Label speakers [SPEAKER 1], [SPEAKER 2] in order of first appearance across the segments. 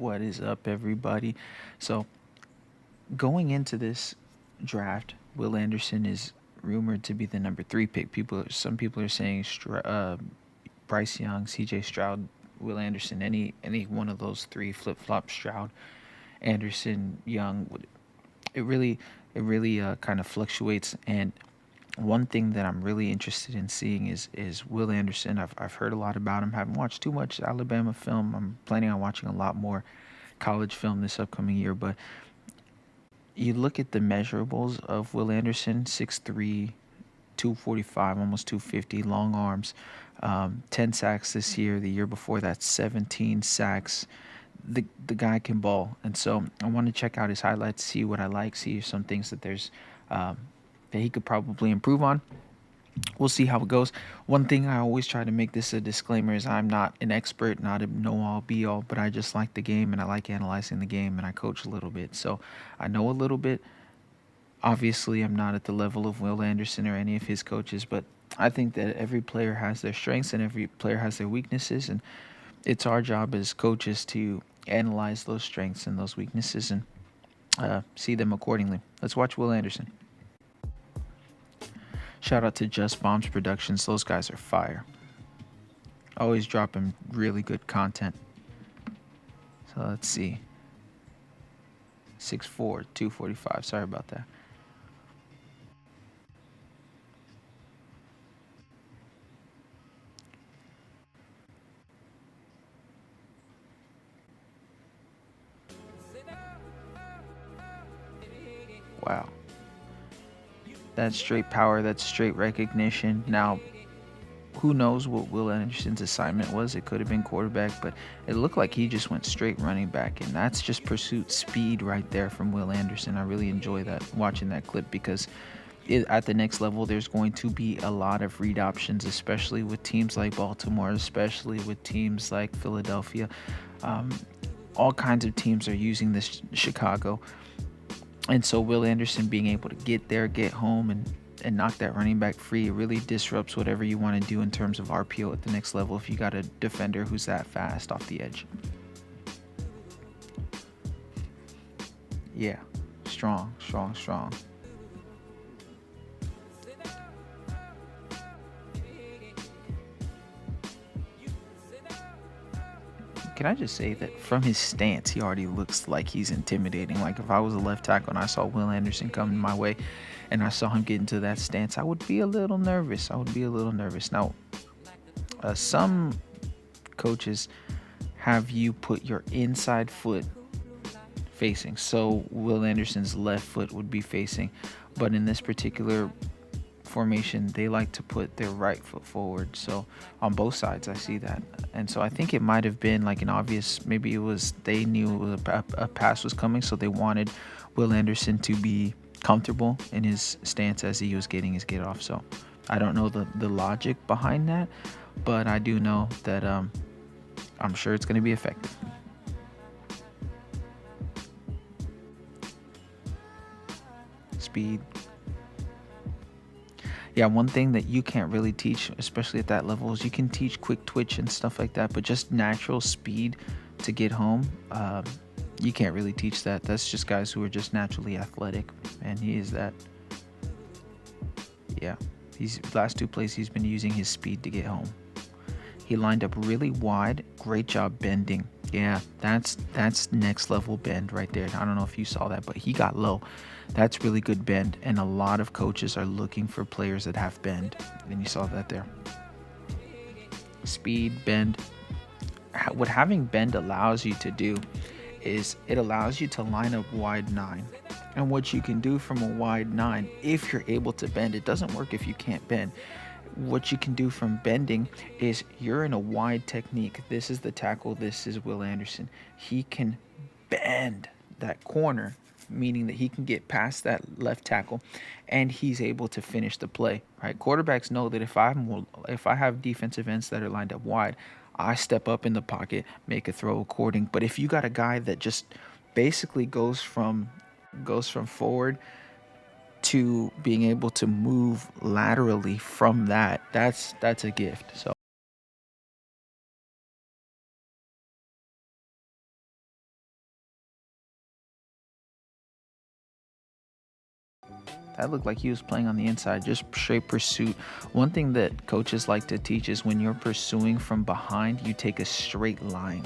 [SPEAKER 1] What is up, everybody? So, going into this draft, Will Anderson is rumored to be the number three pick. Some people are saying Bryce Young, C.J. Stroud, Will Anderson, any one of those three, flip flop Stroud, Anderson, Young. It really kind of fluctuates. And one thing that I'm really interested in seeing is Will Anderson. I've heard a lot about him. Haven't watched too much Alabama film. I'm planning on watching a lot more college film this upcoming year. But you look at the measurables of Will Anderson: 6'3", 245, almost 250, long arms, 10 sacks this year. The year before that, 17 sacks. The guy can ball, and so I want to check out his highlights, see what I like, see some things um, that he could probably improve on. We'll see how it goes. One thing I always try to make this a disclaimer is I'm not an expert, not a know all be all, but I just like the game and I like analyzing the game and I coach a little bit. So I know a little bit. Obviously, I'm not at the level of Will Anderson or any of his coaches, but I think that every player has their strengths and every player has their weaknesses. And it's our job as coaches to analyze those strengths and those weaknesses and see them accordingly. Let's watch Will Anderson. Shout out to Just Bombs Productions. Those guys are fire. Always dropping really good content. So let's see. 6'4", 245. Sorry about that. Wow. That's straight power. That's straight recognition. Now, who knows what Will Anderson's assignment was? It could have been quarterback, but it looked like he just went straight running back, and that's just pursuit speed right there from Will Anderson. I really enjoy that, watching that clip, because at the next level, there's going to be a lot of read options, especially with teams like Baltimore, especially with teams like Philadelphia. Um, all kinds of teams are using this Chicago. And so Will Anderson being able to get there, get home, and knock that running back free, it really disrupts whatever you want to do in terms of RPO at the next level if you got a defender who's that fast off the edge. Yeah, strong, strong, strong. Can I just say that from his stance, he already looks like he's intimidating. Like if I was a left tackle and I saw Will Anderson coming my way and I saw him get into that stance, I would be a little nervous. I would be a little nervous. Now, some coaches have you put your inside foot facing. So Will Anderson's left foot would be facing. But in this particular formation, they like to put their right foot forward. So on both sides, I see that. And so I think it might have been like an obvious, maybe it was they knew it was a pass was coming, so they wanted Will Anderson to be comfortable in his stance as he was getting his get off. So I don't know the logic behind that, but I do know that I'm sure it's going to be effective. Speed. Yeah, one thing that you can't really teach, especially at that level, is you can teach quick twitch and stuff like that, but just natural speed to get home, you can't really teach that. That's just guys who are just naturally athletic, and he is that. Yeah, he's last two plays he's been using his speed to get home. He lined up really wide. Great job bending. Yeah, that's next level bend right there. I don't know if you saw that, but he got low. That's really good bend, and a lot of coaches are looking for players that have bend. And you saw that there. Speed, bend. What having bend allows you to do is it allows you to line up wide nine. And what you can do from a wide nine, if you're able to bend, it doesn't work if you can't bend. What you can do from bending is you're in a wide technique. This is the tackle. This is Will Anderson. He can bend that corner, meaning that he can get past that left tackle and he's able to finish the play. Right? Quarterbacks know that if I have defensive ends that are lined up wide, I step up in the pocket, make a throw according. But if you got a guy that just basically goes from forward to being able to move laterally from that's a gift. So That looked like he was playing on the inside, just straight pursuit. One thing that coaches like to teach is when you're pursuing from behind, you take a straight line,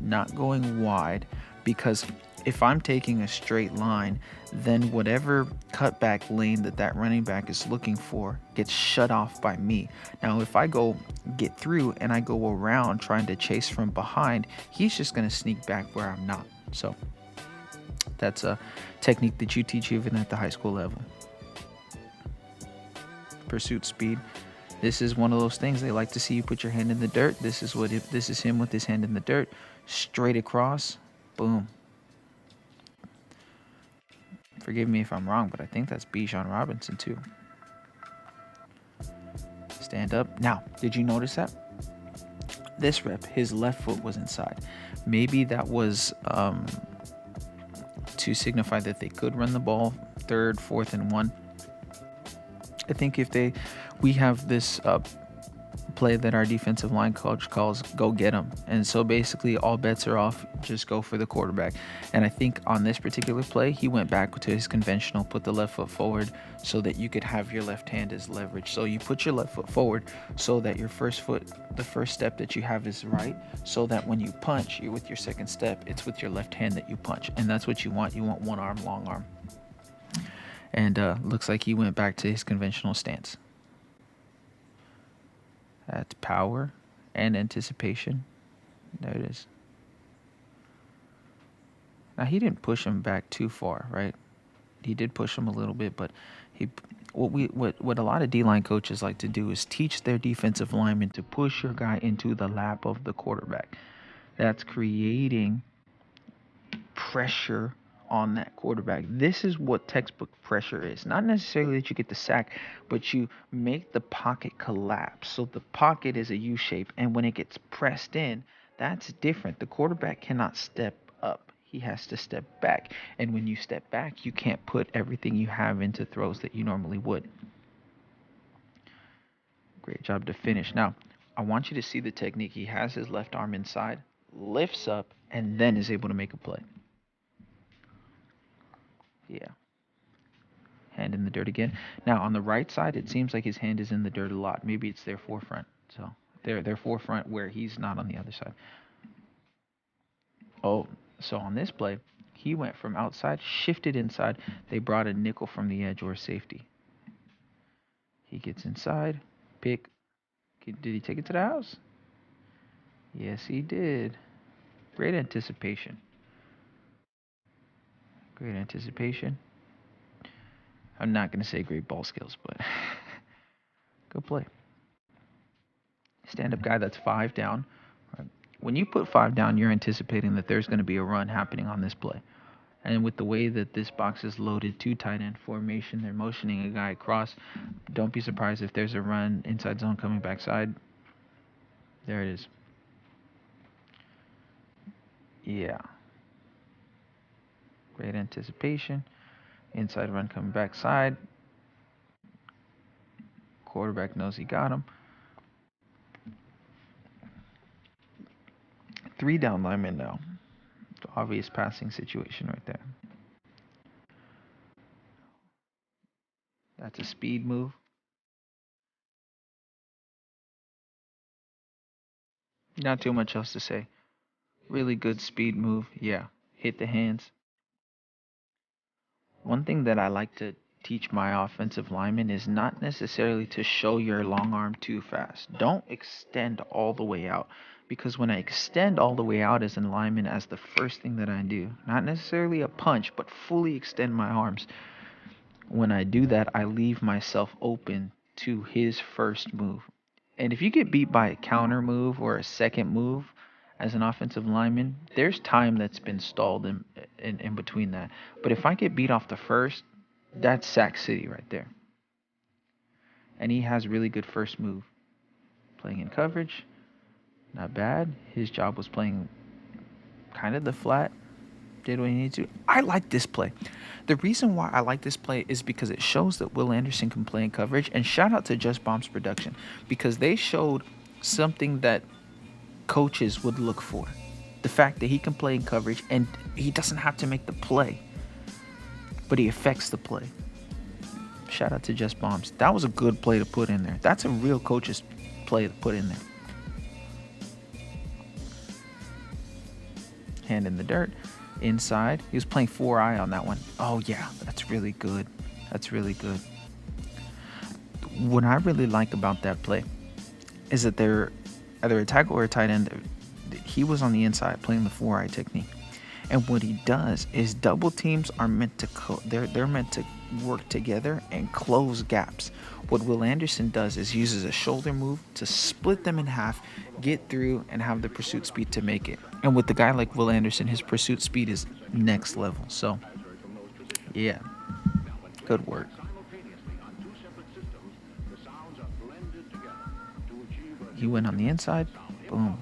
[SPEAKER 1] not going wide, because if I'm taking a straight line, then whatever cutback lane that running back is looking for gets shut off by me. Now, if I go get through and I go around trying to chase from behind, he's just going to sneak back where I'm not. So that's a technique that you teach even at the high school level. Pursuit speed. This is one of those things they like to see you put your hand in the dirt. This is him with his hand in the dirt, straight across, boom. Forgive me if I'm wrong, but I think that's Bijan Robinson too. Stand up. Now, did you notice that? This rep, his left foot was inside. Maybe that was to signify that they could run the ball 3rd, 4th, and 1. I think we have this play that our defensive line coach calls "go get 'em," and so basically all bets are off. Just go for the quarterback. And I think on this particular play, he went back to his conventional, put the left foot forward so that you could have your left hand as leverage. So you put your left foot forward so that your the first step that you have is right, so that when you punch, you're with your second step, it's with your left hand that you punch, and that's what you want. You want one arm, long arm. And looks like he went back to his conventional stance. That's power and anticipation. There it is. Now, he didn't push him back too far, right? He did push him a little bit, but what a lot of D-line coaches like to do is teach their defensive linemen to push your guy into the lap of the quarterback. That's creating pressure on that quarterback. This is what textbook pressure is. Not necessarily that you get the sack, but you make the pocket collapse. So the pocket is a U shape, and when it gets pressed in, that's different. The quarterback cannot step up. He has to step back. And when you step back, you can't put everything you have into throws that you normally would. Great job to finish. Now, I want you to see the technique. He has his left arm inside, lifts up, and then is able to make a play. Yeah. Hand in the dirt again. Now, on the right side, it seems like his hand is in the dirt a lot. Maybe it's their forefront. So, their forefront where he's not on the other side. Oh, so on this play, he went from outside, shifted inside. They brought a nickel from the edge or safety. He gets inside, pick. Did he take it to the house? Yes, he did. Great anticipation. Great anticipation. I'm not going to say great ball skills, but good play. Stand-up guy, that's 5 down. When you put 5 down, you're anticipating that there's going to be a run happening on this play. And with the way that this box is loaded to tight end formation, they're motioning a guy across. Don't be surprised if there's a run inside zone coming backside. There it is. Yeah. Great anticipation. Inside run coming backside. Quarterback knows he got him. 3 down linemen now. The obvious passing situation right there. That's a speed move. Not too much else to say. Really good speed move. Yeah. Hit the hands. One thing that I like to teach my offensive linemen is not necessarily to show your long arm too fast. Don't extend all the way out, because when I extend all the way out as an lineman, as the first thing that I do, not necessarily a punch, but fully extend my arms, when I do that, I leave myself open to his first move. And if you get beat by a counter move or a second move as an offensive lineman, there's time that's been stalled in between that. But if I get beat off the first, that's sack city right there. And he has really good first move. Playing in coverage, not bad. His job was playing kind of the flat. Did what he needed to. I like this play. The reason why I like this play is because it shows that Will Anderson can play in coverage. And shout out to Just Bombs Production, because they showed something that coaches would look for. The fact that he can play in coverage and he doesn't have to make the play, but he affects the play. Shout out to Just Bombs. That was a good play to put in there. That's a real coach's play to put in there. Hand in the dirt. Inside. He was playing 4-eye on that one. Oh, yeah. That's really good. That's really good. What I really like about that play is that they're either a tackle or a tight end. He was on the inside playing the 4-eye technique. And what he does is double teams are meant to they're meant to work together and close gaps. What Will Anderson does is uses a shoulder move to split them in half, get through, and have the pursuit speed to make it. And with the guy like Will Anderson, his pursuit speed is next level. So, yeah, good work. He went on the inside. Boom.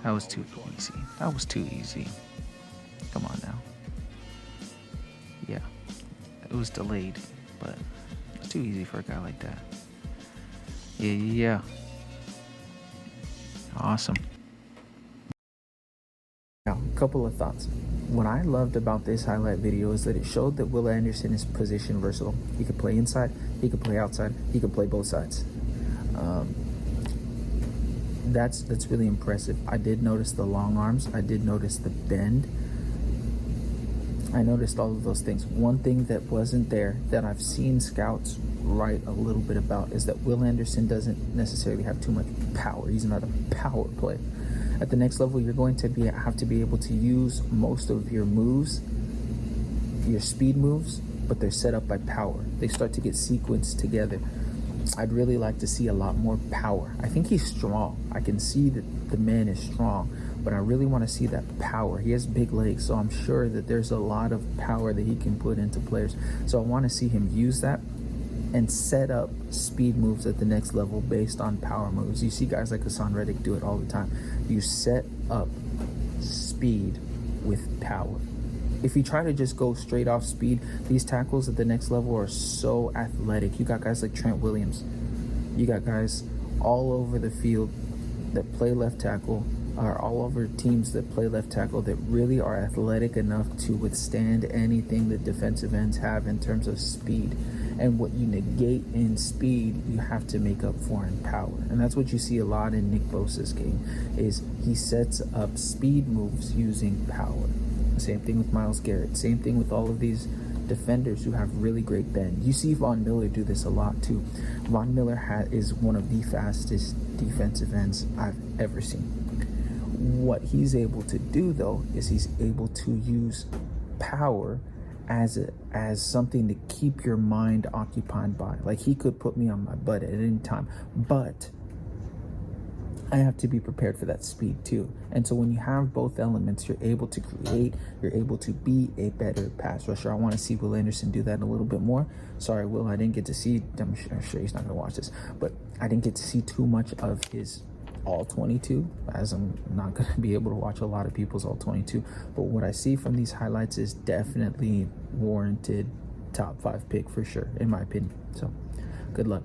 [SPEAKER 1] That was too easy. That was too easy. Come on now. Yeah. It was delayed, but it's too easy for a guy like that. Yeah. Awesome. Now, a couple of thoughts. What I loved about this highlight video is that it showed that Will Anderson is position versatile. He could play inside, he could play outside, he could play both sides. That's really impressive. I did notice the long arms. I did notice the bend. I noticed all of those things. One thing that wasn't there that I've seen scouts write a little bit about is that Will Anderson doesn't necessarily have too much power. He's not a power play. At the next level, you're going to have to be able to use most of your moves, your speed moves, but they're set up by power. They start to get sequenced together. I'd really like to see a lot more power. I think he's strong. I can see that the man is strong, but I really want to see that power. He has big legs, so I'm sure that there's a lot of power that he can put into players. So I want to see him use that and set up speed moves at the next level based on power moves. You see guys like Hassan Reddick do it all the time. You set up speed with power. If you try to just go straight off speed, these tackles at the next level are so athletic. You got guys like Trent Williams. You got guys all over the field that play left tackle, or all over teams that play left tackle that really are athletic enough to withstand anything that defensive ends have in terms of speed. And what you negate in speed, you have to make up for in power. And that's what you see a lot in Nick Bosa's game, is he sets up speed moves using power. Same thing with Myles Garrett. Same thing with all of these defenders who have really great bend. You see Von Miller do this a lot too. Von Miller is one of the fastest defensive ends I've ever seen. What he's able to do though is he's able to use power as something to keep your mind occupied by. Like, he could put me on my butt at any time, but I have to be prepared for that speed too. And so when you have both elements, you're able to create, you're able to be a better pass rusher. I want to see Will Anderson do that a little bit more. Sorry, Will, I didn't get to see, I'm sure he's not going to watch this, but I didn't get to see too much of his all 22, as I'm not going to be able to watch a lot of people's all 22. But what I see from these highlights is definitely warranted top 5 pick for sure, in my opinion. So good luck.